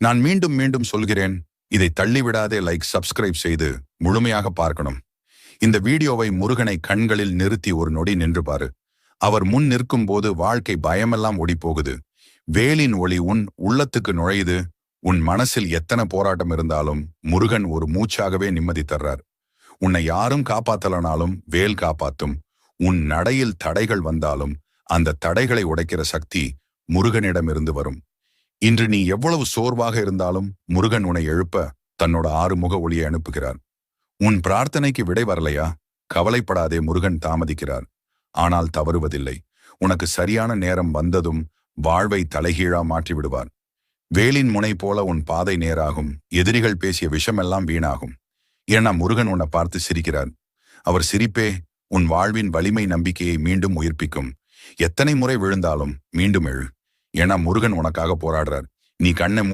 நான் மீண்டும் மீண்டும் சொல்கிறேன், இதை தள்ளிவிடாதே. லைக், சப்ஸ்கிரைப் செய்து முழுமையாக பார்க்கணும். இந்த வீடியோவை முருகனை கண்களில் நிறுத்தி ஒரு நொடி நின்று பாரு. அவர் முன் நிற்கும் போது வாழ்க்கை பயமெல்லாம் ஓடிப்போகுது. வேலின் ஒளி உன் உள்ளத்துக்கு நுழையுது. உன் மனசில் எத்தனை போராட்டம் இருந்தாலும் முருகன் ஒரு மூச்சாகவே நிம்மதி தர்றார். உன்னை யாரும் காப்பாத்தலனாலும் வேல் காப்பாத்தும். உன் நடையில் தடைகள் வந்தாலும் அந்த தடைகளை உடைக்கிற சக்தி முருகனிடமிருந்து வரும். இன்று நீ எவ்வளவு சோர்வாக இருந்தாலும் முருகன் உன்னை எழுப்ப தன்னோட 6 முக ஒளியை அனுப்புகிறார். உன் பிரார்த்தனைக்கு விடை வரலையா? கவலைப்படாதே, முருகன் தாமதிக்கிறார். ஆனால் தவறுவதில்லை. உனக்கு சரியான நேரம் வந்ததும் வாழ்வை தலைகீழா மாற்றி விடுவார். வேலின் முனை போல உன் பாதை நேராகும். எதிரிகள் பேசிய விஷமெல்லாம் வீணாகும். ஏன்னா முருகன் உன்னை பார்த்து சிரிக்கிறார். அவர் சிரிப்பே உன் வாழ்வின் வலிமை நம்பிக்கையை மீண்டும் உயிர்ப்பிக்கும். எத்தனை முறை விழுந்தாலும் மீண்டும் எழு. ஏன்னா முருகன் உனக்காக போராடுறார். நீ கண்ணை